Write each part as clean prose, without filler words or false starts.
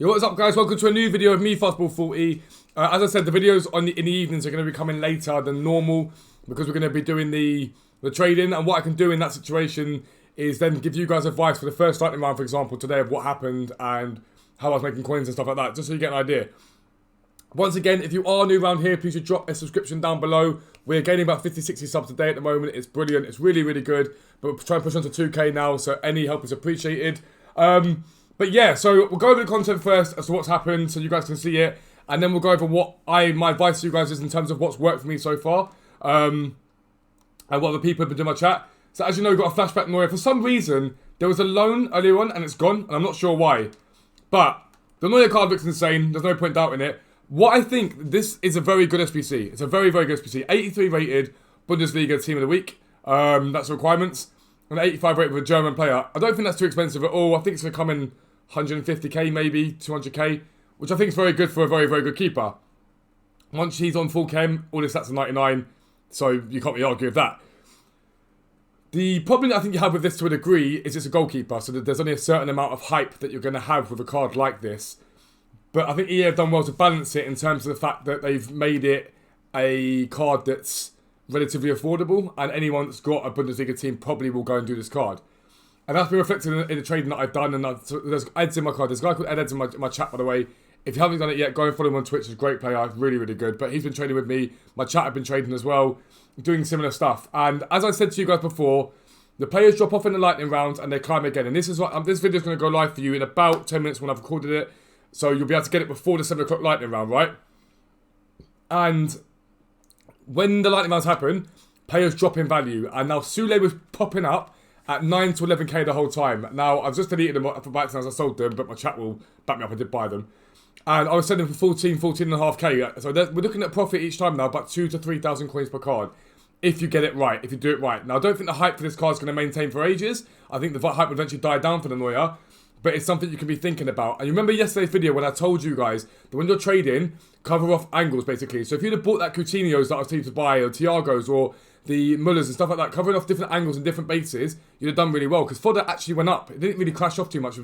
Yo, what's up, guys? Welcome to a new video of me, Fastball40. As I said, the videos in the evenings are going to be coming later than normal because we're going to be doing the trading. And what I can do in that situation is then give you guys advice for the first lightning round, for example, today of what happened and how I was making coins and stuff like that, just so you get an idea. Once again, if you are new around here, please drop a subscription down below. We're gaining about 50, 60 subs a day at the moment. It's brilliant. It's really, really good. But we're trying to push on to 2K now, so any help is appreciated. But yeah, so we'll go over the content first as to what's happened so you guys can see it. And then we'll go over what my advice to you guys is in terms of what's worked for me so far. And what other people have been doing my chat. So as you know, we've got a Flashback Neuer. For some reason, there was a loan earlier on and it's gone. And I'm not sure why. But the Neuer card looks insane. There's no point doubting it. What I think, this is a very good SPC. It's a very, very good SPC. 83 rated Bundesliga Team of the Week. That's the requirements. And 85 rated for a German player. I don't think that's too expensive at all. I think it's going to come in 150k, maybe 200k, which I think is very good for a very, very good keeper. Once he's on full chem, all his stats are 99, so you can't really argue with that. The problem that I think you have with this to a degree is it's a goalkeeper, so that there's only a certain amount of hype that you're going to have with a card like this. But I think EA have done well to balance it in terms of the fact that they've made it a card that's relatively affordable, and anyone that's got a Bundesliga team probably will go and do this card. And that's been reflected in the trading that I've done. And so there's Ed's in my card. There's a guy called Ed's in my chat, by the way. If you haven't done it yet, go and follow him on Twitch. He's a great player. Really, really good. But he's been trading with me. My chat have been trading as well. Doing similar stuff. And as I said to you guys before, the players drop off in the lightning rounds and they climb again. And this is what this video is going to go live for you in about 10 minutes when I've recorded it. So you'll be able to get it before the 7 o'clock lightning round, right? And when the lightning rounds happen, players drop in value. And now Sule was popping up at 9 to 11k the whole time. Now, I've just deleted them for bikes as I sold them, but my chat will back me up. I did buy them. And I was selling them for 14.5k. So we're looking at profit each time now, about 2,000 to 3,000 coins per card. If you get it right, if you do it right. Now, I don't think the hype for this card is going to maintain for ages. I think the hype will eventually die down for the Neuer. But it's something you can be thinking about. And you remember yesterday's video when I told you guys that when you're trading, cover off angles, basically. So if you'd have bought that Coutinho's that I was telling you to buy, or Thiago's, or the Mullers and stuff like that, covering off different angles and different bases, you'd have done really well. Because fodder actually went up. It didn't really crash off too much.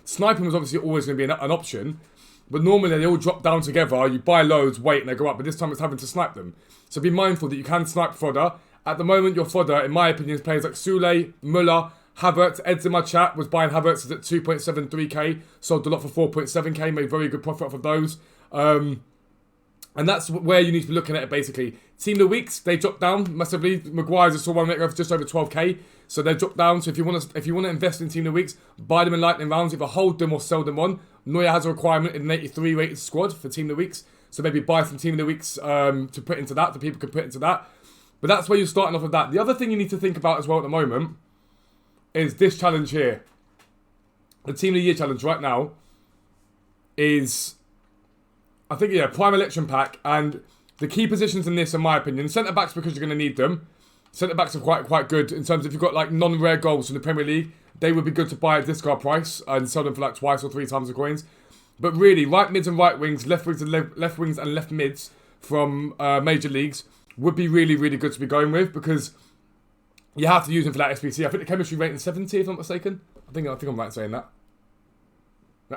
Sniping was obviously always going to be an option. But normally they all drop down together. You buy loads, wait, and they go up. But this time it's having to snipe them. So be mindful that you can snipe fodder. At the moment, your fodder, in my opinion, is players like Sule, Muller, Havertz. Ed's in my chat was buying Havertz at 2.73k. Sold a lot for 4.7k. Made very good profit off of those. And that's where you need to be looking at it, basically. Team of the weeks, they dropped down massively. Maguire's just saw one for just over 12k. So they've dropped down. So if you want to invest in team of the weeks, buy them in lightning rounds. Either hold them or sell them on. Neuer has a requirement in an 83 rated squad for team of the weeks. So maybe buy some team of the weeks to put into that. The people can put into that. But that's where you're starting off with that. The other thing you need to think about as well at the moment is this challenge here. The Team of the Year challenge right now is, I think, yeah, Prime Election Pack. And the key positions in this, in my opinion, centre-backs, because you're going to need them. Centre-backs are quite good in terms of if you've got like non-rare goals in the Premier League, they would be good to buy at discard price and sell them for like 2 or 3 times the coins. But really, right mids and right wings, left wings and left mids from major leagues would be really, really good to be going with, because you have to use them for that SPC. I think the chemistry rating is 70, if I'm not mistaken. I think I'm right in saying that.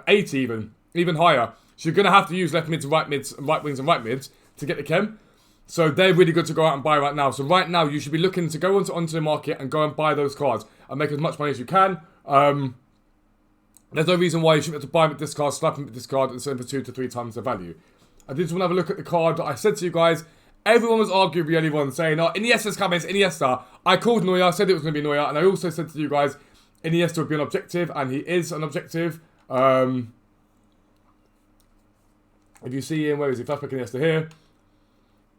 80 even higher. So you're going to have to use left mids, and right wings and right mids to get the chem. So they're really good to go out and buy right now. So right now you should be looking to go onto the market and go and buy those cards and make as much money as you can. There's no reason why you shouldn't have to buy them at this card, slap them at this card, and sell them for 2 to 3 times the value. I did just want to have a look at the card. I said to you guys, everyone was arguing the only one saying, oh, Iniesta's coming, it's Iniesta. I called Neuer, I said it was going to be Neuer, and I also said to you guys, Iniesta would be an objective, and he is an objective. If you see him, where is he? Flashback Iniesta here.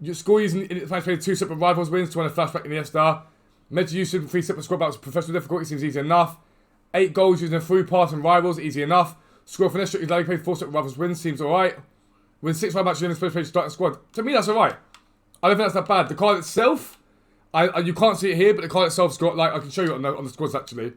You score using Flashback 2 separate rivals wins to win a Flashback Iniesta. Meant to use 3 separate squad battles, professional difficulty seems easy enough. 8 goals using a through pass and rivals, easy enough. Score for Iniesta, he's played 4 separate rivals wins, seems alright. Win 6 5 matches in his first page starting squad. To me, that's alright. I don't think that's that bad. The card itself, you can't see it here, but the card itself's got, like, I can show you on the squads actually.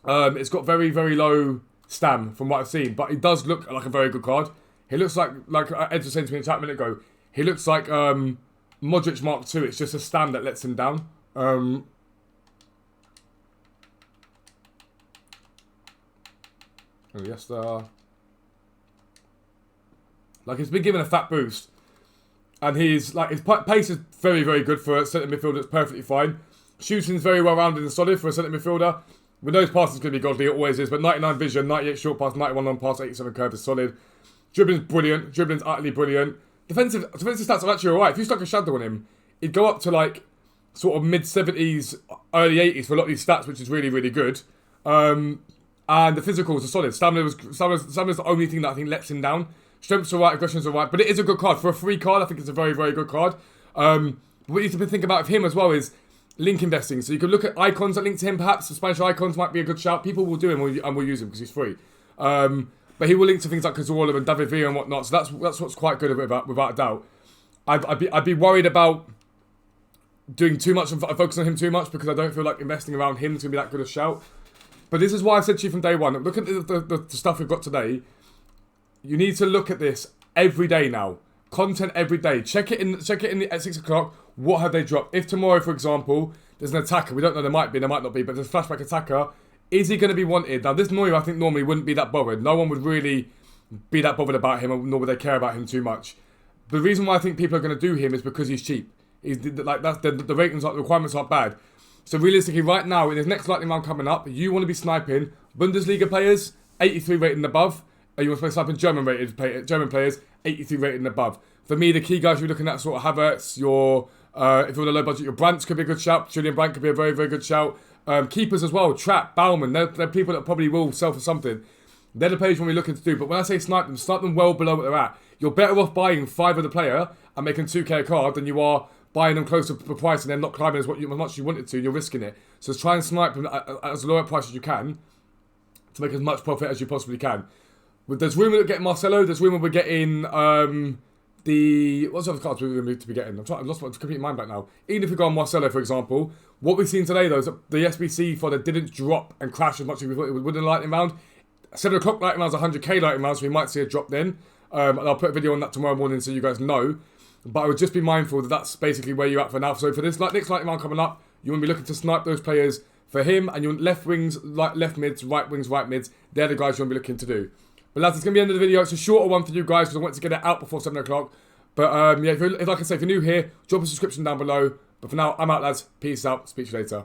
It's got very, very low stam from what I've seen, but it does look like a very good card. He looks like Ed was saying to me a chat a minute ago, he looks like Modric Mark II. It's just a stam that lets him down. Yes, Like, he's been given a fat boost. And his pace is very, very good for a centre midfielder. It's perfectly fine. Shooting's very well rounded and solid for a centre midfielder. With those passes going to be godly, it always is. But 99 vision, 98 short pass, 91 long pass, 87 curve is solid. Dribbling's brilliant. Dribbling's utterly brilliant. Defensive stats are actually alright. If you stuck a shadow on him, he'd go up to like sort of mid-70s, early 80s for a lot of these stats, which is really, really good. And the physicals are solid. Stamina's the only thing that I think lets him down. Strength's alright, aggression's alright, but it is a good card. For a free card, I think it's a very, very good card. What you need to think about with him as well is link investing. So you can look at icons that link to him, perhaps. The Spanish icons might be a good shout. People will do him and will use him because he's free. But he will link to things like Cazorla and David Villa and whatnot. So that's what's quite good without a doubt. I'd be worried about doing too much and focusing on him too much because I don't feel like investing around him is going to be that good a shout. But this is why I said to you from day one, look at the stuff we've got today. You need to look at this every day now. Content every day. Check it in at 6 o'clock. What have they dropped? If tomorrow, for example, there's an attacker, we don't know, there might be, there might not be, but there's a flashback attacker. Is he going to be wanted? Now, this Neuer, I think, normally wouldn't be that bothered. No one would really be that bothered about him, nor would they care about him too much. The reason why I think people are going to do him is because he's cheap. The ratings, the requirements aren't bad. So realistically, right now, in his next lightning round coming up, you want to be sniping Bundesliga players, 83 rated and above. You want to be sniping German players, 83 rated and above. For me, the key guys you're looking at sort of Havertz, if you're on a low budget, your Brandt could be a good shout. Julian Brandt could be a very, very good shout. Keepers as well, Trapp, Baumann, they're people that probably will sell for something. They're the players when we're looking to do. But when I say snipe them well below what they're at. You're better off buying 5 of the player and making 2k a card than you are buying them close to the price and then not climbing as much as you wanted to. You're risking it. So try and snipe them at as low a price as you can to make as much profit as you possibly can. There's rumour of getting Marcelo. There's rumour we're getting what's the other cards we're going to be getting? I've lost my complete mind back now. Even if we go on Marcelo, for example, what we've seen today though is that the SBC for that didn't drop and crash as much as we thought it would in lightning round. 7 o'clock lightning round's 100k lightning round, so we might see a drop then. And I'll put a video on that tomorrow morning so you guys know. But I would just be mindful that that's basically where you're at for now. So for this next lightning round coming up, you want to be looking to snipe those players for him, and you want left wings, left mids, right wings, right mids. They're the guys you want to be looking to do. But lads, it's going to be the end of the video. It's a shorter one for you guys because I want to get it out before 7 o'clock. But yeah, like I say, if you're new here, drop a subscription down below. But for now, I'm out, lads. Peace out. Speak to you later.